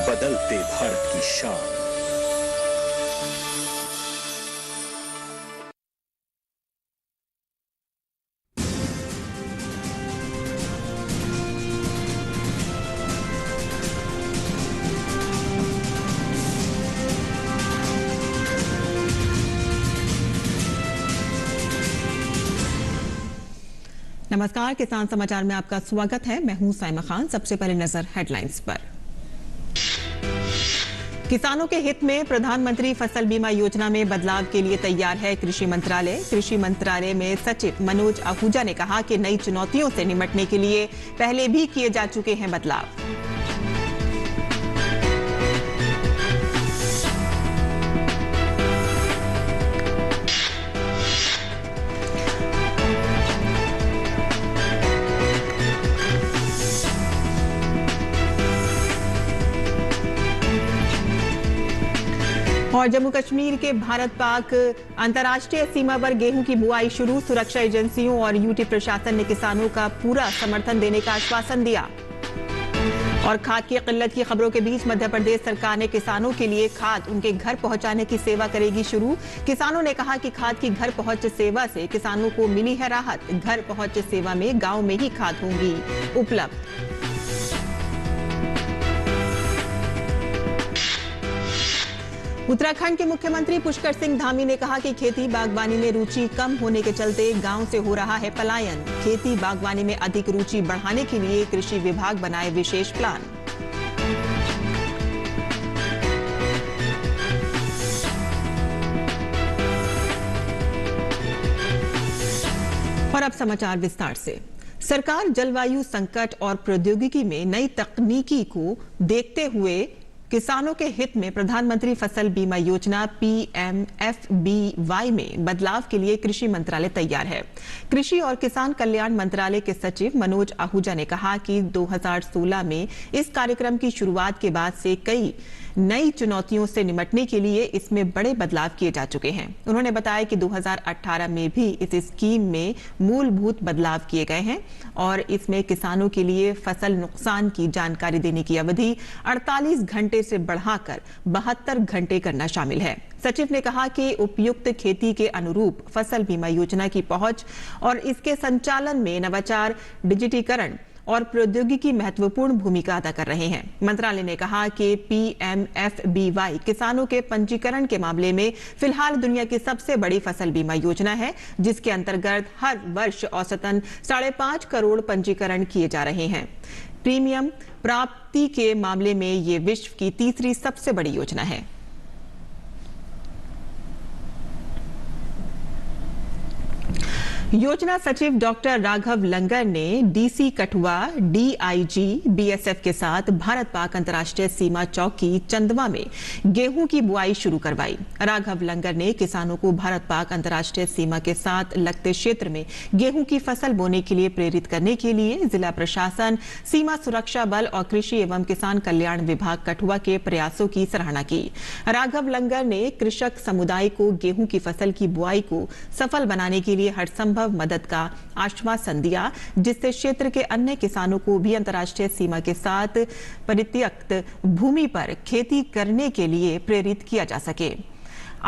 बदलते भारत की शान। नमस्कार, किसान समाचार में आपका स्वागत है। मैं हूं साइमा खान। सबसे पहले नजर हेडलाइंस पर। किसानों के हित में प्रधानमंत्री फसल बीमा योजना में बदलाव के लिए तैयार है कृषि मंत्रालय। कृषि मंत्रालय में सचिव मनोज आहूजा ने कहा कि नई चुनौतियों से निपटने के लिए पहले भी किए जा चुके हैं बदलाव। और जम्मू कश्मीर के भारत पाक अंतर्राष्ट्रीय सीमा पर गेहूं की बुआई शुरू। सुरक्षा एजेंसियों और यूटी प्रशासन ने किसानों का पूरा समर्थन देने का आश्वासन दिया। और खाद की किल्लत की खबरों के बीच मध्य प्रदेश सरकार ने किसानों के लिए खाद उनके घर पहुंचाने की सेवा करेगी शुरू। किसानों ने कहा कि खाद की घर पहुंच सेवा से किसानों को मिली है राहत। घर पहुंच सेवा में गांव में ही खाद होंगी उपलब्ध। उत्तराखंड के मुख्यमंत्री पुष्कर सिंह धामी ने कहा कि खेती बागवानी में रुचि कम होने के चलते गांव से हो रहा है पलायन। खेती बागवानी में अधिक रुचि बढ़ाने के लिए कृषि विभाग बनाए विशेष प्लान। और अब समाचार विस्तार से। सरकार जलवायु संकट और प्रौद्योगिकी में नई तकनीकी को देखते हुए किसानों के हित में प्रधानमंत्री फसल बीमा योजना PMFBY में बदलाव के लिए कृषि मंत्रालय तैयार है। कृषि और किसान कल्याण मंत्रालय के सचिव मनोज आहूजा ने कहा कि 2016 में इस कार्यक्रम की शुरुआत के बाद से कई नई चुनौतियों से निपटने के लिए इसमें बड़े बदलाव किए जा चुके हैं। उन्होंने बताया कि 2018 में भी इस स्कीम में मूलभूत बदलाव किए गए हैं और इसमें किसानों के लिए फसल नुकसान की जानकारी देने की अवधि 48 घंटे से बढ़ाकर 72 घंटे करना शामिल है। सचिव ने कहा कि उपयुक्त खेती के अनुरूप फसल बीमा योजना की पहुंच और इसके संचालन में नवाचार, डिजिटीकरण और प्रौद्योगिकी महत्वपूर्ण भूमिका अदा कर रहे हैं। मंत्रालय ने कहा कि PMFBY किसानों के पंजीकरण के मामले में फिलहाल दुनिया की सबसे बड़ी फसल बीमा योजना है, जिसके अंतर्गत हर वर्ष औसतन 5.5 करोड़ पंजीकरण किए जा रहे हैं। प्रीमियम प्राप्ति के मामले में ये विश्व की तीसरी सबसे बड़ी योजना है। योजना सचिव डॉक्टर राघव लंगर ने DC कठुआ, DIG BSF के साथ भारत पाक अंतर्राष्ट्रीय सीमा चौकी चंदवा में गेहूं की बुआई शुरू करवाई। राघव लंगर ने किसानों को भारत पाक अंतर्राष्ट्रीय सीमा के साथ लगते क्षेत्र में गेहूं की फसल बोने के लिए प्रेरित करने के लिए जिला प्रशासन, सीमा सुरक्षा बल और कृषि एवं किसान कल्याण विभाग कठुआ के प्रयासों की सराहना की। राघव लंगर ने कृषक समुदाय को गेहूं की फसल की बुआई को सफल बनाने के लिए हर मदद का आश्वासन दिया, जिससे क्षेत्र के अन्य किसानों को भी अंतर्राष्ट्रीय सीमा के साथ परित्यक्त भूमि पर खेती करने के लिए प्रेरित किया जा सके।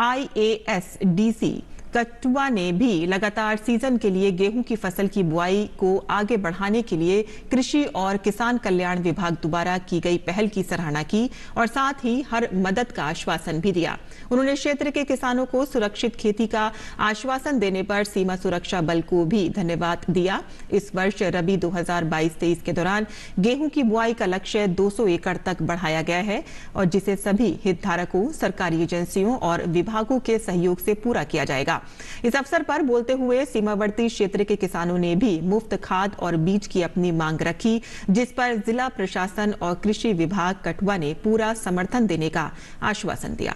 IASDC कठुआ ने भी लगातार सीजन के लिए गेहूं की फसल की बुआई को आगे बढ़ाने के लिए कृषि और किसान कल्याण विभाग द्वारा की गई पहल की सराहना की और साथ ही हर मदद का आश्वासन भी दिया। उन्होंने क्षेत्र के किसानों को सुरक्षित खेती का आश्वासन देने पर सीमा सुरक्षा बल को भी धन्यवाद दिया। इस वर्ष रबी 2022-23 के दौरान गेहूं की बुआई का लक्ष्य 200 एकड़ तक बढ़ाया गया है और जिसे सभी हितधारकों, सरकारी एजेंसियों और विभागों के सहयोग से पूरा किया जाएगा। इस अवसर पर बोलते हुए सीमावर्ती क्षेत्र के किसानों ने भी मुफ्त खाद और बीज की अपनी मांग रखी, जिस पर जिला प्रशासन और कृषि विभाग कठुआ ने पूरा समर्थन देने का आश्वासन दिया।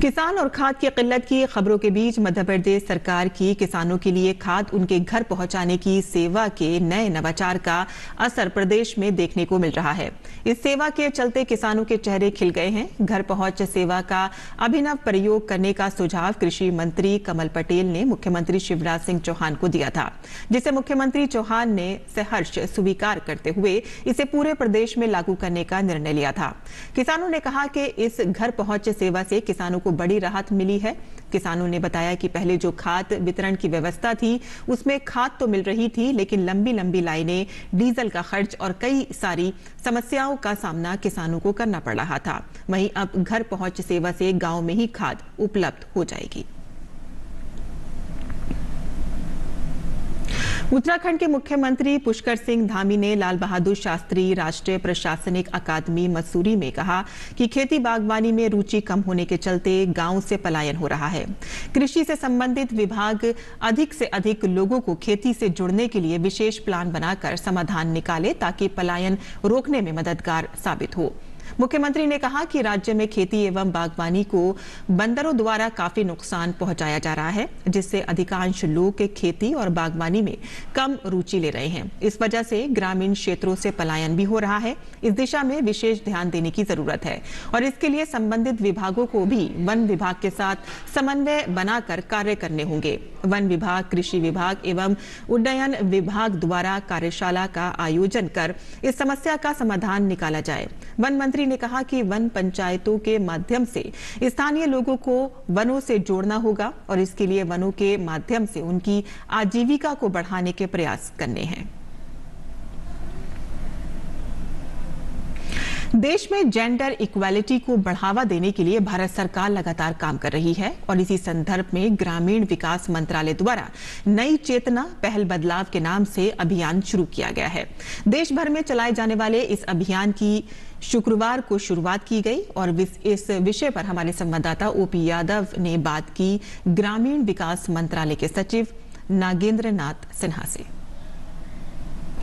किसान और खाद की किल्लत की खबरों के बीच मध्य प्रदेश सरकार की किसानों के लिए खाद उनके घर पहुंचाने की सेवा के नए नवाचार का असर प्रदेश में देखने को मिल रहा है। इस सेवा के चलते किसानों के चेहरे खिल गए हैं। घर पहुंच सेवा का अभिनव प्रयोग करने का सुझाव कृषि मंत्री कमल पटेल ने मुख्यमंत्री शिवराज सिंह चौहान को दिया था, जिसे मुख्यमंत्री चौहान ने सहर्ष स्वीकार करते हुए इसे पूरे प्रदेश में लागू करने का निर्णय लिया था। किसानों ने कहा कि इस घर पहुंच सेवा से किसानों को बड़ी राहत मिली है। किसानों ने बताया कि पहले जो खाद वितरण की व्यवस्था थी उसमें खाद तो मिल रही थी, लेकिन लंबी लंबी लाइनें, डीजल का खर्च और कई सारी समस्याओं का सामना किसानों को करना पड़ रहा था। वहीं अब घर पहुंच सेवा से गांव में ही खाद उपलब्ध हो जाएगी। उत्तराखंड के मुख्यमंत्री पुष्कर सिंह धामी ने लाल बहादुर शास्त्री राष्ट्रीय प्रशासनिक अकादमी मसूरी में कहा कि खेती बागवानी में रुचि कम होने के चलते गांव से पलायन हो रहा है। कृषि से संबंधित विभाग अधिक से अधिक लोगों को खेती से जुड़ने के लिए विशेष प्लान बनाकर समाधान निकाले ताकि पलायन रोकने में मददगार साबित हो। मुख्यमंत्री ने कहा कि राज्य में खेती एवं बागवानी को बंदरों द्वारा काफी नुकसान पहुंचाया जा रहा है, जिससे अधिकांश लोग खेती और बागवानी में कम रुचि ले रहे हैं। इस वजह से ग्रामीण क्षेत्रों से पलायन भी हो रहा है। इस दिशा में विशेष ध्यान देने की जरूरत है और इसके लिए संबंधित विभागों को भी वन विभाग के साथ समन्वय बनाकर कार्य करने होंगे। वन विभाग, कृषि विभाग एवं उड्डयन विभाग द्वारा कार्यशाला का आयोजन कर इस समस्या का समाधान निकाला जाए। वन मंत्री ने कहा कि वन पंचायतों के माध्यम से स्थानीय लोगों को वनों से जोड़ना होगा और इसके लिए वनों के माध्यम से उनकी आजीविका को बढ़ाने के प्रयास करने हैं। देश में जेंडर इक्वालिटी को बढ़ावा देने के लिए भारत सरकार लगातार काम कर रही है और इसी संदर्भ में ग्रामीण विकास मंत्रालय द्वारा नई चेतना पहल बदलाव के नाम से अभियान शुरू किया गया है। देश भर में चलाए जाने वाले इस अभियान की शुक्रवार को शुरुआत की गई और इस विषय पर हमारे संवाददाता ओपी यादव ने बात की ग्रामीण विकास मंत्रालय के सचिव नागेंद्र नाथ सिन्हा से।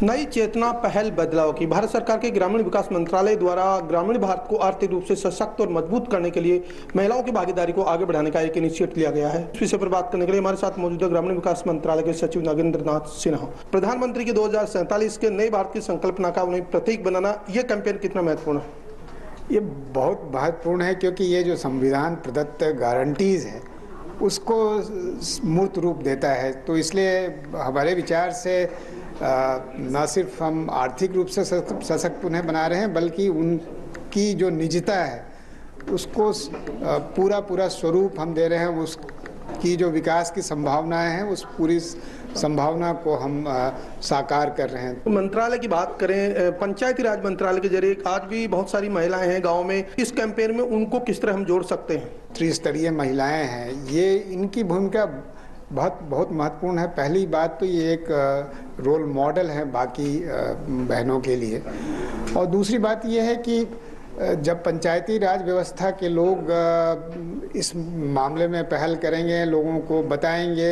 नई चेतना पहल बदलाव की भारत सरकार के ग्रामीण विकास मंत्रालय द्वारा ग्रामीण भारत को आर्थिक रूप से सशक्त और मजबूत करने के लिए महिलाओं की भागीदारी को आगे बढ़ाने का एक इनिशिएटिव लिया गया है। इस विषय पर बात करने के लिए हमारे साथ मौजूद है ग्रामीण विकास मंत्रालय के सचिव नागेंद्र नाथ सिन्हा। प्रधानमंत्री के 2047 के नए भारत की संकल्पना का उन्हें प्रतीक बनाना, यह कैंपेन कितना महत्वपूर्ण है? ये बहुत महत्वपूर्ण है क्योंकि ये जो संविधान प्रदत्त गारंटीज है उसको मूर्त रूप देता है। तो इसलिए हमारे विचार से न सिर्फ हम आर्थिक रूप से सशक्त उन्हें बना रहे हैं, बल्कि उनकी जो निजता है उसको पूरा स्वरूप हम दे रहे हैं। उसकी जो विकास की संभावनाएं हैं उस पूरी संभावना को हम साकार कर रहे हैं। मंत्रालय की बात करें, पंचायती राज मंत्रालय के जरिए आज भी बहुत सारी महिलाएं हैं गांव में, इस कैंपेन में उनको किस तरह हम जोड़ सकते हैं? त्रिस्तरीय महिलाएं हैं, ये इनकी भूमिका बहुत महत्वपूर्ण है। पहली बात तो ये एक रोल मॉडल है बाकी बहनों के लिए, और दूसरी बात ये है कि जब पंचायती राज व्यवस्था के लोग इस मामले में पहल करेंगे, लोगों को बताएंगे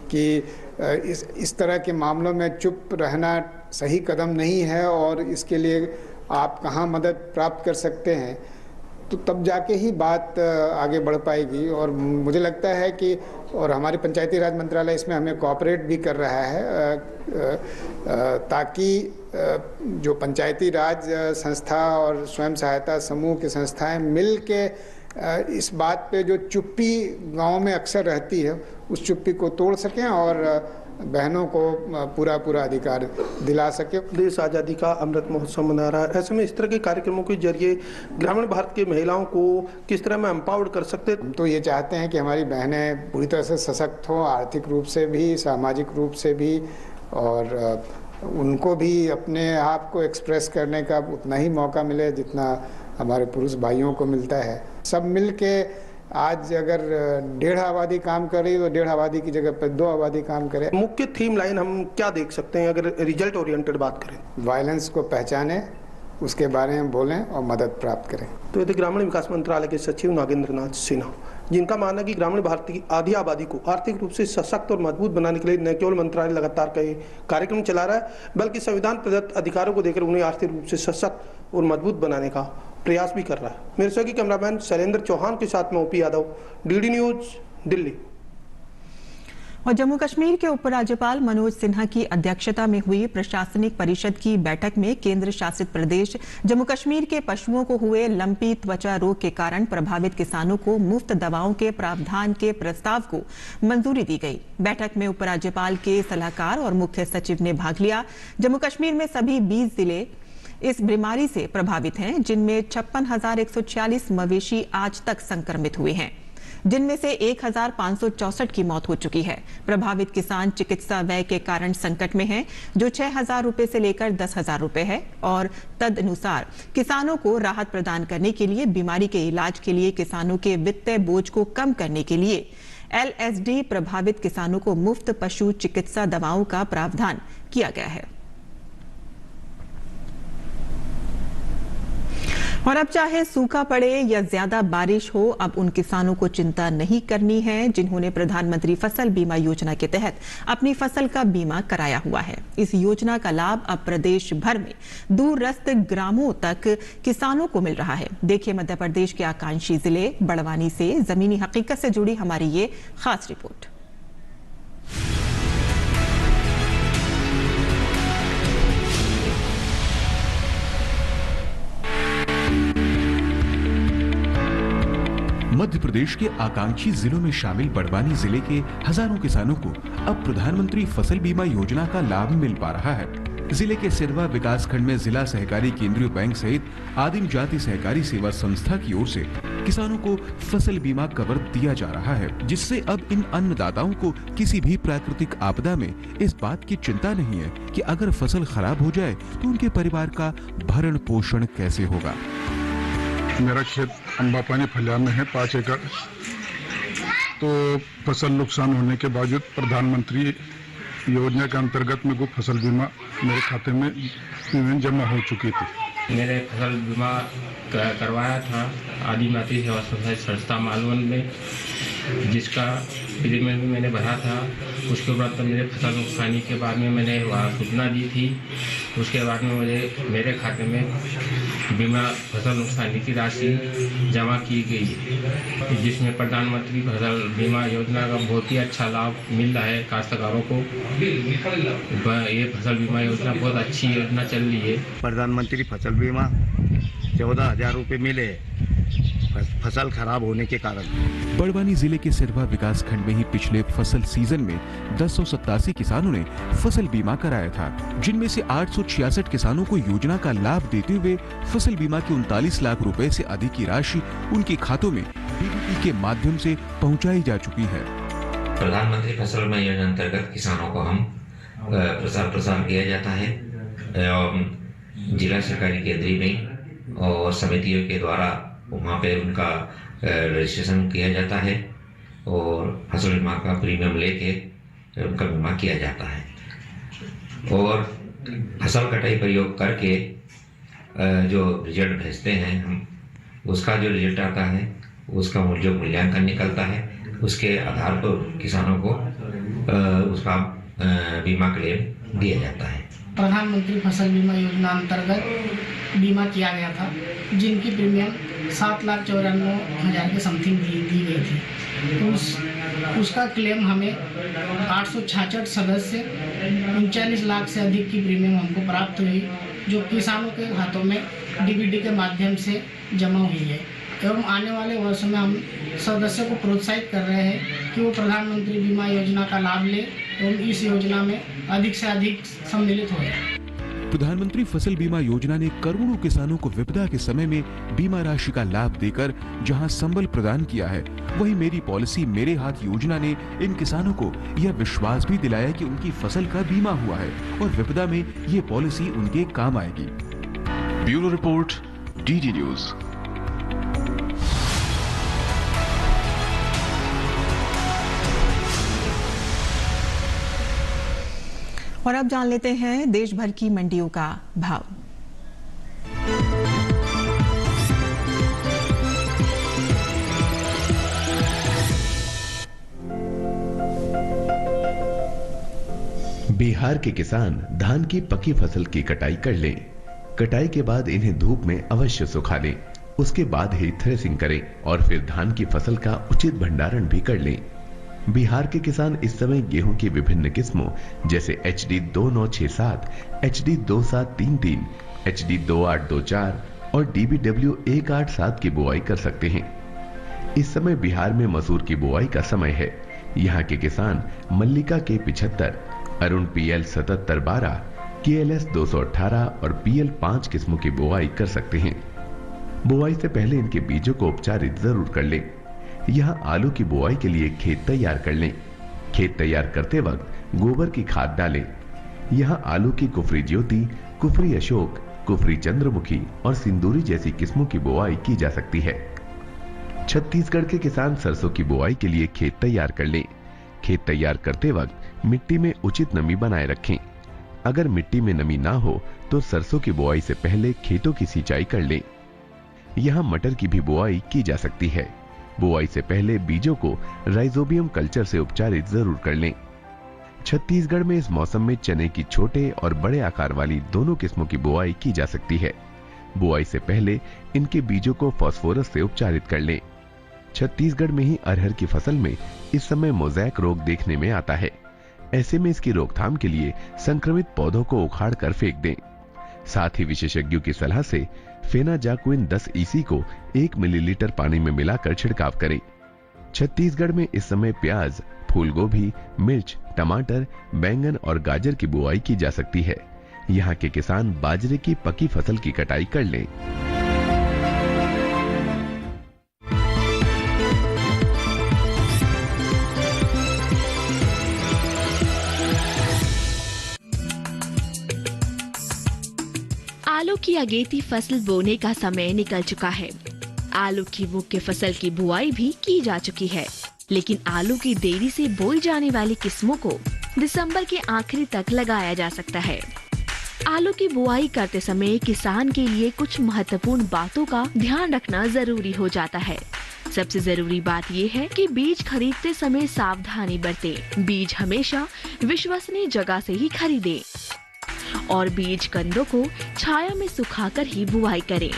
कि इस तरह के मामलों में चुप रहना सही कदम नहीं है और इसके लिए आप कहाँ मदद प्राप्त कर सकते हैं, तो तब जाके ही बात आगे बढ़ पाएगी। और मुझे लगता है कि और हमारी पंचायती राज मंत्रालय इसमें हमें कोऑपरेट भी कर रहा है ताकि जो पंचायती राज संस्था और स्वयं सहायता समूह की संस्थाएं मिल के इस बात पे जो चुप्पी गांव में अक्सर रहती है उस चुप्पी को तोड़ सकें और बहनों को पूरा अधिकार दिला सके। देश आज़ादी का अमृत महोत्सव मना रहा है, ऐसे में इस तरह के कार्यक्रमों के जरिए ग्रामीण भारत की महिलाओं को किस तरह में एम्पावर्ड कर सकते हैं? हम तो ये चाहते हैं कि हमारी बहनें पूरी तरह से सशक्त हों, आर्थिक रूप से भी, सामाजिक रूप से भी, और उनको भी अपने आप को एक्सप्रेस करने का उतना ही मौका मिले जितना हमारे पुरुष भाइयों को मिलता है। सब मिल के आज अगर 1.5 आबादी काम कर रही तो 1.5 आबादी की जगह पर 2 आबादी काम करे। मुख्य थीम लाइन हम क्या देख सकते हैं अगर रिजल्ट ओरिएंटेड बात करें? वायलेंस को पहचाने, उसके बारे में बोलें और मदद प्राप्त करें। तो ये ग्रामीण विकास मंत्रालय के सचिव नागेंद्र नाथ सिन्हा, जिनका मानना है कि ग्रामीण भारत की आधी आबादी को आर्थिक रूप से सशक्त और मजबूत बनाने के लिए न केवल मंत्रालय लगातार कई कार्यक्रम चला रहा है, बल्कि संविधान प्रदत्त अधिकारों को देकर उन्हें आर्थिक रूप से सशक्त और मजबूत बनाने का प्रयास भी कर रहा है। मेरे सहयोगी कैमरामैन शैलेंद्र चौहान के साथ में OP Yadav, DD news, Delhi. और जम्मू कश्मीर के उपराज्यपाल मनोज सिन्हा की अध्यक्षता में हुई प्रशासनिक परिषद की बैठक में केंद्र शासित प्रदेश जम्मू कश्मीर के पशुओं को हुए लंपी त्वचा रोग के कारण प्रभावित किसानों को मुफ्त दवाओं के प्रावधान के प्रस्ताव को मंजूरी दी गई। बैठक में उपराज्यपाल के सलाहकार और मुख्य सचिव ने भाग लिया। जम्मू कश्मीर में सभी 20 जिले इस बीमारी से प्रभावित हैं, जिनमें 56,146 मवेशी आज तक संक्रमित हुए हैं, जिनमें से 1,564 की मौत हो चुकी है। प्रभावित किसान चिकित्सा व्यय के कारण संकट में हैं, जो 6,000 रुपए से लेकर 10,000 रुपए है, और तदनुसार किसानों को राहत प्रदान करने के लिए बीमारी के इलाज के लिए किसानों के वित्तीय बोझ को कम करने के लिए LSD प्रभावित किसानों को मुफ्त पशु चिकित्सा दवाओं का प्रावधान किया गया है। और अब चाहे सूखा पड़े या ज्यादा बारिश हो, अब उन किसानों को चिंता नहीं करनी है जिन्होंने प्रधानमंत्री फसल बीमा योजना के तहत अपनी फसल का बीमा कराया हुआ है। इस योजना का लाभ अब प्रदेश भर में दूरस्थ ग्रामों तक किसानों को मिल रहा है। देखिए मध्य प्रदेश के आकांक्षी जिले बड़वानी से जमीनी हकीकत से जुड़ी हमारी ये खास रिपोर्ट। मध्य प्रदेश के आकांक्षी जिलों में शामिल बड़वानी जिले के हजारों किसानों को अब प्रधानमंत्री फसल बीमा योजना का लाभ मिल पा रहा है। जिले के सिरवा विकास खंड में जिला सहकारी केंद्रीय बैंक सहित आदिम जाति सहकारी सेवा संस्था की ओर से किसानों को फसल बीमा कवर दिया जा रहा है, जिससे अब इन अन्नदाताओं को किसी भी प्राकृतिक आपदा में इस बात की चिंता नहीं है कि अगर फसल खराब हो जाए तो उनके परिवार का भरण पोषण कैसे होगा। मेरा खेत अम्बापानी फलिया में है 5 एकड़। तो फसल नुकसान होने के बावजूद प्रधानमंत्री योजना के अंतर्गत में फसल बीमा मेरे खाते में प्रीमियम जमा हो चुकी थी। मैंने फसल बीमा करवाया था आदिम जाति सेवा संस्था मालवन में, जिसका प्रीमियम भी मैंने भरा था। उसके बाद तो मेरे फसल नुकसानी के बाद में मैंने वहाँ सूचना दी थी। उसके बाद में मेरे खाते में बीमा फसल नुकसानी की राशि जमा की गई, जिसमें प्रधानमंत्री फसल बीमा योजना का बहुत ही अच्छा लाभ मिल रहा है काश्तकारों को। ये फसल बीमा योजना बहुत अच्छी योजना चल रही है। प्रधानमंत्री फसल बीमा 14,000 रुपये मिले फसल खराब होने के कारण। बड़वानी जिले के सिरवा विकास खंड में ही पिछले फसल सीजन में 1087 किसानों ने फसल बीमा कराया था, जिनमें से 866 किसानों को योजना का लाभ देते हुए फसल बीमा के 39 लाख रुपए से अधिक की राशि उनके खातों में डीबीटी के माध्यम से पहुंचाई जा चुकी है। प्रधानमंत्री फसल बीमा योजना अंतर्गत किसानों को हम प्रसार किया जाता है। जिला सरकारी केंद्रीय में और समितियों के द्वारा वहाँ पे उनका रजिस्ट्रेशन किया जाता है और फसल बीमा का प्रीमियम लेके उनका बीमा किया जाता है। और फसल कटाई प्रयोग करके जो रिजल्ट भेजते हैं हम, उसका जो रिजल्ट आता है उसका जो मूल्यांकन निकलता है, उसके आधार पर किसानों को उसका बीमा क्लेम दिया जाता है। प्रधानमंत्री फसल बीमा योजना अंतर्गत बीमा किया गया था, जिनकी प्रीमियम 7,94,000 के समथिंग दी गई थी। उसका क्लेम हमें 866 सदस्य 39 लाख से अधिक की प्रीमियम हमको प्राप्त हुई, जो किसानों के खातों में डीबीटी के माध्यम से जमा हुई है। एवं आने वाले वर्षों में हम सदस्यों को प्रोत्साहित कर रहे हैं कि वो प्रधानमंत्री बीमा योजना का लाभ ले एवं इस योजना में अधिक से अधिक सम्मिलित हो। प्रधानमंत्री फसल बीमा योजना ने करोड़ों किसानों को विपदा के समय में बीमा राशि का लाभ देकर जहां संबल प्रदान किया है, वहीं मेरी पॉलिसी मेरे हाथ योजना ने इन किसानों को यह विश्वास भी दिलाया कि उनकी फसल का बीमा हुआ है और विपदा में ये पॉलिसी उनके काम आएगी। Bureau report, DD news. और अब जान लेते हैं देश भर की मंडियों का भाव। बिहार के किसान धान की पकी फसल की कटाई कर लें। कटाई के बाद इन्हें धूप में अवश्य सुखा लें। उसके बाद ही थ्रेसिंग करें और फिर धान की फसल का उचित भंडारण भी कर लें। बिहार के किसान इस समय गेहूं की विभिन्न किस्मों जैसे HD 2967, HD 2733, HD 2824 और DBW 187 की बुआई कर सकते हैं। इस समय बिहार में मसूर की बुआई का समय है। यहाँ के किसान मल्लिका के 75, अरुण PL 7712, KLS 218 और PL 5 किस्मों की बुआई कर सकते हैं। बुआई से पहले इनके बीजों को उपचारित जरूर कर लें। यहाँ आलू की बुआई के लिए खेत तैयार कर लें। खेत तैयार करते वक्त गोबर की खाद डालें। यहाँ आलू की कुफरी ज्योति, कुफरी अशोक, कुफरी चंद्रमुखी और सिंदूरी जैसी किस्मों की बुआई की जा सकती है। छत्तीसगढ़ के किसान सरसों की बुआई के लिए खेत तैयार कर लें। खेत तैयार करते वक्त मिट्टी में उचित नमी बनाए रखें। अगर मिट्टी में नमी ना हो तो सरसों की बुआई से पहले खेतों की सिंचाई कर लें। यहाँ मटर की भी बुआई की जा सकती है। बुआई से पहले बीजों को राइजोबियम कल्चर से उपचारित जरूर कर लें। छत्तीसगढ़ में इस मौसम में चने की छोटे और बड़े आकार वाली दोनों किस्मों की बुआई की जा सकती है। बुआई से पहले इनके बीजों को फास्फोरस से उपचारित कर लें। छत्तीसगढ़ में ही अरहर की फसल में इस समय मोज़ैक रोग देखने में आता है। ऐसे में इसकी रोकथाम के लिए संक्रमित पौधों को उखाड़ कर फेंक दें। साथ ही विशेषज्ञों की सलाह से फेनाजाक्विन 10 EC को 1 मिलीलीटर पानी में मिलाकर छिड़काव करें। छत्तीसगढ़ में इस समय प्याज, फूलगोभी, मिर्च, टमाटर, बैंगन और गाजर की बुआई की जा सकती है। यहाँ के किसान बाजरे की पकी फसल की कटाई कर लें। आलू की अगेती फसल बोने का समय निकल चुका है। आलू की मुख्य फसल की बुआई भी की जा चुकी है, लेकिन आलू की देरी से बोई जाने वाली किस्मों को दिसंबर के आखिरी तक लगाया जा सकता है। आलू की बुआई करते समय किसान के लिए कुछ महत्वपूर्ण बातों का ध्यान रखना जरूरी हो जाता है। सबसे जरूरी बात ये है कि बीज खरीदते समय सावधानी बरतें। बीज हमेशा विश्वसनीय जगह से ही खरीदें और बीज कंदों को छाया में सुखाकर ही बुआई करें।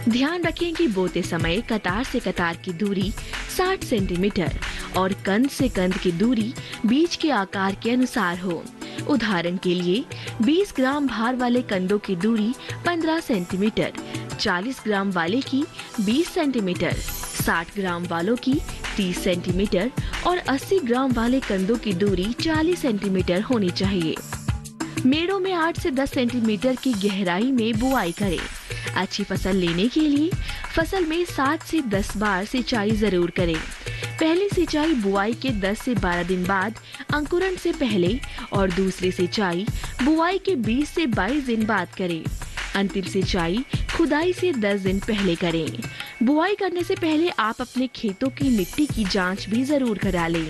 ध्यान रखें कि बोते समय कतार से कतार की दूरी 60 सेंटीमीटर और कंद से कंद की दूरी बीज के आकार के अनुसार हो। उदाहरण के लिए 20 ग्राम भार वाले कंदों की दूरी 15 सेंटीमीटर, 40 ग्राम वाले की 20 सेंटीमीटर, 60 ग्राम वालों की 30 सेंटीमीटर और 80 ग्राम वाले कंदों की दूरी 40 सेंटीमीटर होनी चाहिए। मेड़ों में 8 से 10 सेंटीमीटर की गहराई में बुआई करें। अच्छी फसल लेने के लिए फसल में 7 से 10 बार सिंचाई जरूर करें। पहली सिंचाई बुआई के 10 से 12 दिन बाद अंकुरण से पहले और दूसरी सिंचाई बुआई के 20 से 22 दिन बाद करें। अंतिम सिंचाई खुदाई से 10 दिन पहले करें। बुआई करने से पहले आप अपने खेतों की मिट्टी की जांच भी जरूर करा लें।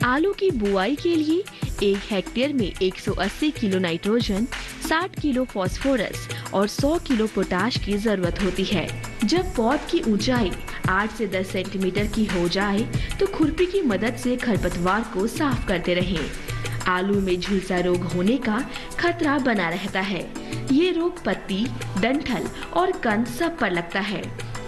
आलू की बुआई के लिए 1 हेक्टेयर में 180 किलो नाइट्रोजन, 60 किलो फास्फोरस और 100 किलो पोटाश की जरूरत होती है। जब पौध की ऊंचाई 8 से 10 सेंटीमीटर की हो जाए तो खुरपी की मदद से खरपतवार को साफ करते रहें। आलू में झुलसा रोग होने का खतरा बना रहता है। ये रोग पत्ती, डंठल और कंद सब पर लगता है।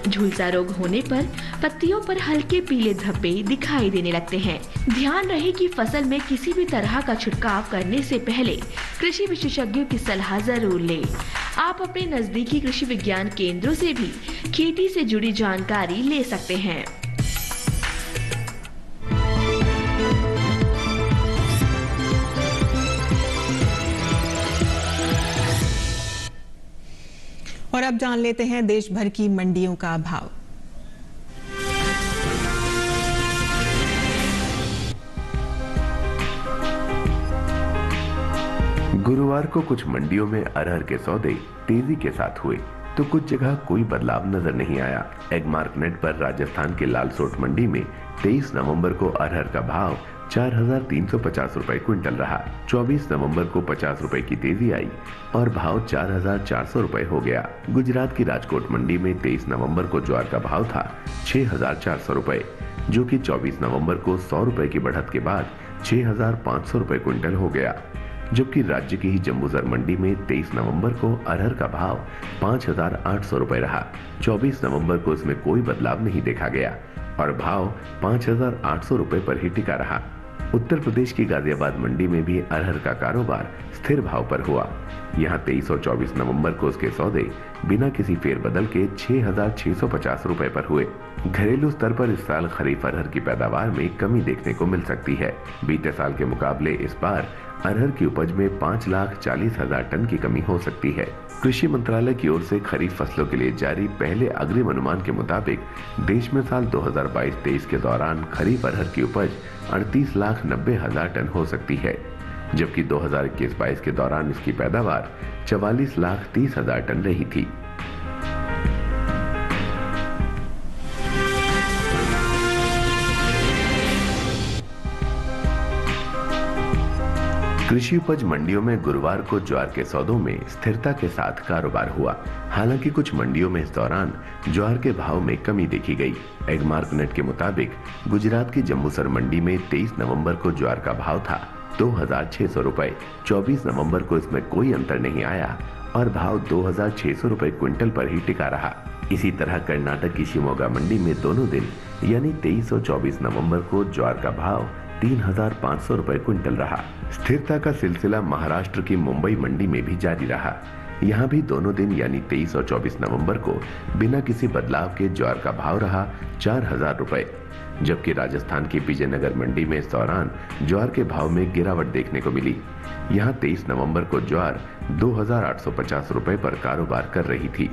झुलसा रोग होने पर पत्तियों पर हल्के पीले धब्बे दिखाई देने लगते हैं। ध्यान रहे कि फसल में किसी भी तरह का छिड़काव करने से पहले कृषि विशेषज्ञों की सलाह जरूर लें। आप अपने नजदीकी कृषि विज्ञान केंद्रों से भी खेती से जुड़ी जानकारी ले सकते हैं। और अब जान लेते हैं देश भर की मंडियों का भाव। गुरुवार को कुछ मंडियों में अरहर के सौदे तेजी के साथ हुए तो कुछ जगह कोई बदलाव नजर नहीं आया। एगमार्क नेट पर राजस्थान के लालसोट मंडी में 23 नवंबर को अरहर का भाव 4,350 रुपए क्विंटल रहा। 24 नवंबर को 50 रुपए की तेजी आई और भाव 4,400 रुपए हो गया। गुजरात की राजकोट मंडी में 23 नवंबर को ज्वार का भाव था 6,400 रुपए, जो कि 24 नवंबर को 100 रुपए की बढ़त के बाद 6,500 रुपए क्विंटल हो गया। जबकि राज्य की ही जम्बूसर मंडी में 23 नवंबर को अरहर का भाव 5,800 रुपए रहा। 24 नवंबर को इसमें कोई बदलाव नहीं देखा गया और भाव 5,800 रुपए पर ही टिका रहा। उत्तर प्रदेश की गाजियाबाद मंडी में भी अरहर का कारोबार स्थिर भाव पर हुआ। यहाँ 23 और 24 नवंबर को उसके सौदे बिना किसी फेरबदल के 6,650 रुपए पर हुए। घरेलू स्तर पर इस साल खरीफ अरहर की पैदावार में कमी देखने को मिल सकती है। बीते साल के मुकाबले इस बार अरहर की उपज में 5,40,000 टन की कमी हो सकती है। कृषि मंत्रालय की ओर से खरीफ फसलों के लिए जारी पहले अग्रिम अनुमान के मुताबिक देश में साल 2022-23 के दौरान खरीफ अरहर की उपज 38,90,000 टन हो सकती है, जबकि 2021-22 के दौरान इसकी पैदावार 44,30,000 टन रही थी। कृषि उपज मंडियों में गुरुवार को ज्वार के सौदों में स्थिरता के साथ कारोबार हुआ। हालांकि कुछ मंडियों में इस दौरान ज्वार के भाव में कमी देखी गई। एगमार्कनेट के मुताबिक गुजरात की जम्बूसर मंडी में 23 नवंबर को ज्वार का भाव था 2,600 रुपए। 24 नवंबर को इसमें कोई अंतर नहीं आया और भाव 2,600 रुपए क्विंटल पर ही टिका रहा। इसी तरह कर्नाटक की शिमोगा मंडी में दोनों दिन यानी 23 और 24 नवंबर को ज्वार का भाव 3,500 रुपए क्विंटल रहा। स्थिरता का सिलसिला महाराष्ट्र की मुंबई मंडी में भी जारी रहा। यहाँ भी दोनों दिन यानी 23 और 24 नवंबर को बिना किसी बदलाव के ज्वार का भाव रहा 4,000 रुपए, जबकि राजस्थान की विजयनगर मंडी में इस दौरान ज्वार के भाव में गिरावट देखने को मिली। यहाँ 23 नवंबर को ज्वार 2,850 रुपए पर कारोबार कर रही थी।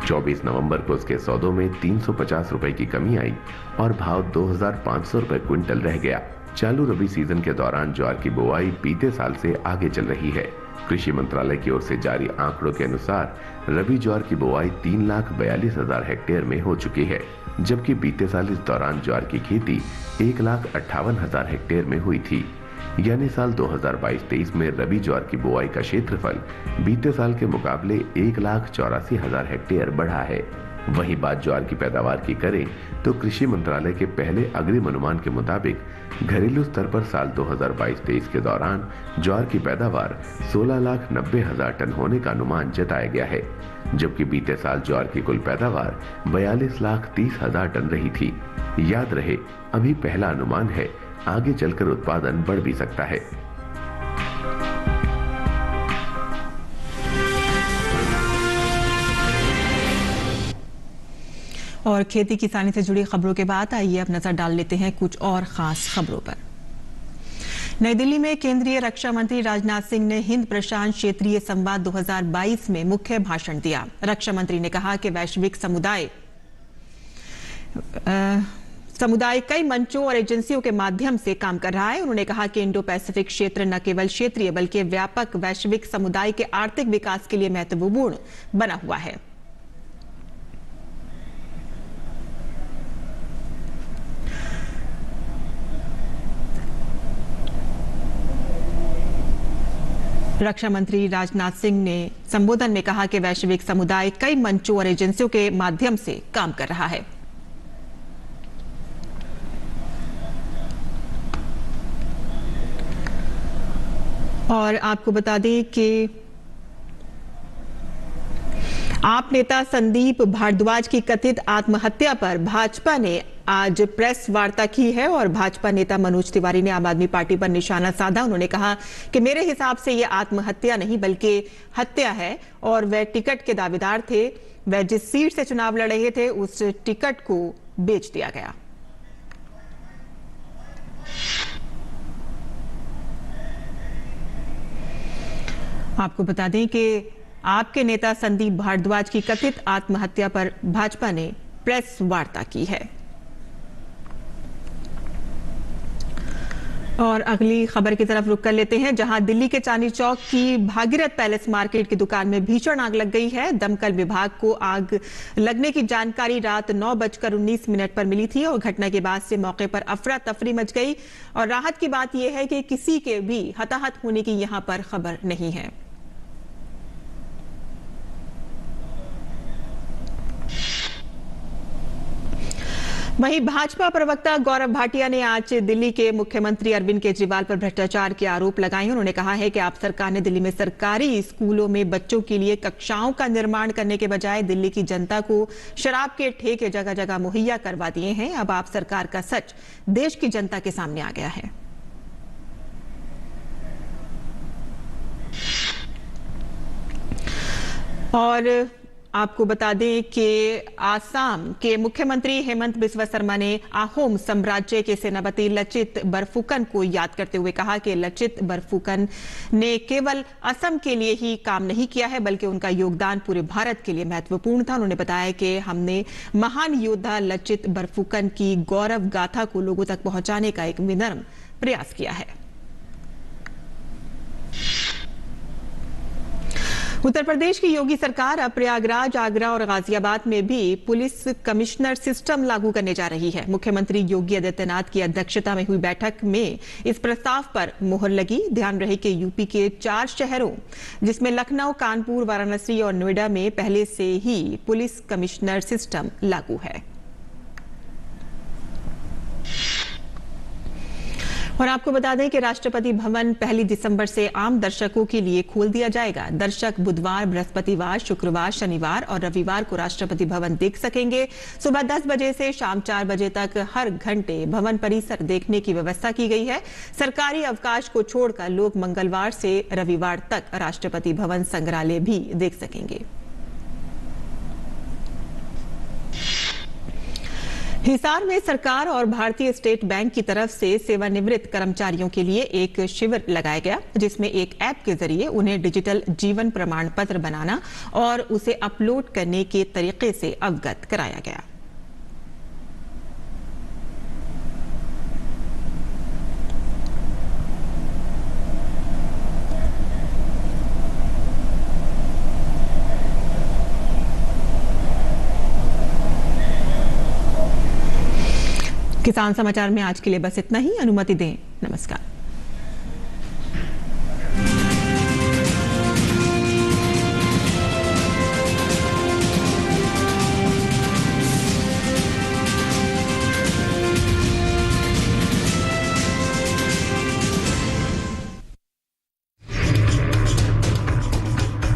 24 नवंबर को उसके सौदों में 350 रुपए की कमी आई और भाव 2,500 रुपए क्विंटल रह गया। चालू रबी सीजन के दौरान ज्वार की बुआई बीते साल से आगे चल रही है। कृषि मंत्रालय की ओर से जारी आंकड़ों के अनुसार रबी ज्वार की बुआई 3,42,000 हेक्टेयर में हो चुकी है, जबकि बीते साल इस दौरान ज्वार की खेती 1,58,000 हेक्टेयर में हुई थी। यानी साल 2022-23 में रबी ज्वार की बुआई का क्षेत्रफल बीते साल के मुकाबले 1,84,000 हेक्टेयर बढ़ा है। वहीं बात ज्वार की पैदावार की करें तो कृषि मंत्रालय के पहले अग्रिम अनुमान के मुताबिक घरेलू स्तर पर साल 2022-23 के दौरान ज्वार की पैदावार 16,90,000 टन होने का अनुमान जताया गया है, जबकि बीते साल ज्वार की कुल पैदावार 42,30,000 टन रही थी। याद रहे, अभी पहला अनुमान है, आगे चलकर उत्पादन बढ़ भी सकता है। और खेती किसानी से जुड़ी खबरों के बाद आइए अब नजर डाल लेते हैं कुछ और खास खबरों पर। नई दिल्ली में केंद्रीय रक्षा मंत्री राजनाथ सिंह ने हिंद प्रशांत क्षेत्रीय संवाद 2022 में मुख्य भाषण दिया। रक्षा मंत्री ने कहा कि वैश्विक समुदाय कई मंचों और एजेंसियों के माध्यम से काम कर रहा है। उन्होंने कहा कि इंडो पैसिफिक क्षेत्र न केवल क्षेत्रीय बल्कि व्यापक वैश्विक समुदाय के आर्थिक विकास के लिए महत्वपूर्ण बना हुआ है। रक्षा मंत्री राजनाथ सिंह ने संबोधन में कहा कि वैश्विक समुदाय कई मंचों और एजेंसियों के माध्यम से काम कर रहा है। और आपको बता दें कि आप नेता संदीप भारद्वाज की कथित आत्महत्या पर भाजपा ने आज प्रेस वार्ता की है और भाजपा नेता मनोज तिवारी ने आम आदमी पार्टी पर निशाना साधा। उन्होंने कहा कि मेरे हिसाब से यह आत्महत्या नहीं बल्कि हत्या है और वह टिकट के दावेदार थे। वह जिस सीट से चुनाव लड़ रहे थे उस टिकट को बेच दिया गया। आपको बता दें कि आपके नेता संदीप भारद्वाज की कथित आत्महत्या पर भाजपा ने प्रेस वार्ता की है। और अगली खबर की तरफ रुख कर लेते हैं, जहां दिल्ली के चांदनी चौक की भागीरथ पैलेस मार्केट की दुकान में भीषण आग लग गई है। दमकल विभाग को आग लगने की जानकारी रात 9:19 पर मिली थी और घटना के बाद से मौके पर अफरा तफरी मच गई। और राहत की बात यह है कि किसी के भी हताहत होने की यहां पर खबर नहीं है। वहीं भाजपा प्रवक्ता गौरव भाटिया ने आज दिल्ली के मुख्यमंत्री अरविंद केजरीवाल पर भ्रष्टाचार के आरोप लगाए हैं। उन्होंने कहा है कि आप सरकार ने दिल्ली में सरकारी स्कूलों में बच्चों के लिए कक्षाओं का निर्माण करने के बजाय दिल्ली की जनता को शराब के ठेके जगह जगह मुहैया करवा दिए हैं। अब आप सरकार का सच देश की जनता के सामने आ गया है। और आपको बता दें कि आसाम के मुख्यमंत्री हेमंत बिस्वा शर्मा ने आहोम साम्राज्य के सेनापति लचित बरफुकन को याद करते हुए कहा कि लचित बरफुकन ने केवल असम के लिए ही काम नहीं किया है, बल्कि उनका योगदान पूरे भारत के लिए महत्वपूर्ण था। उन्होंने बताया कि हमने महान योद्धा लचित बरफुकन की गौरव गाथा को लोगों तक पहुंचाने का एक विनम्र प्रयास किया है। उत्तर प्रदेश की योगी सरकार अब प्रयागराज, आगरा और गाजियाबाद में भी पुलिस कमिश्नर सिस्टम लागू करने जा रही है। मुख्यमंत्री योगी आदित्यनाथ की अध्यक्षता में हुई बैठक में इस प्रस्ताव पर मुहर लगी। ध्यान रहे कि यूपी के 4 शहरों जिसमें लखनऊ, कानपुर, वाराणसी और नोएडा में पहले से ही पुलिस कमिश्नर सिस्टम लागू है। और आपको बता दें कि राष्ट्रपति भवन 1 दिसंबर से आम दर्शकों के लिए खोल दिया जाएगा। दर्शक बुधवार, बृहस्पतिवार, शुक्रवार, शनिवार और रविवार को राष्ट्रपति भवन देख सकेंगे। सुबह 10 बजे से शाम 4 बजे तक हर घंटे भवन परिसर देखने की व्यवस्था की गई है। सरकारी अवकाश को छोड़कर लोग मंगलवार से रविवार तक राष्ट्रपति भवन संग्रहालय भी देख सकेंगे। हिसार में सरकार और भारतीय स्टेट बैंक की तरफ से सेवानिवृत्त कर्मचारियों के लिए एक शिविर लगाया गया, जिसमें एक ऐप के जरिए उन्हें डिजिटल जीवन प्रमाण पत्र बनाना और उसे अपलोड करने के तरीके से अवगत कराया गया। किसान समाचार में आज के लिए बस इतना ही। अनुमति दें। नमस्कार।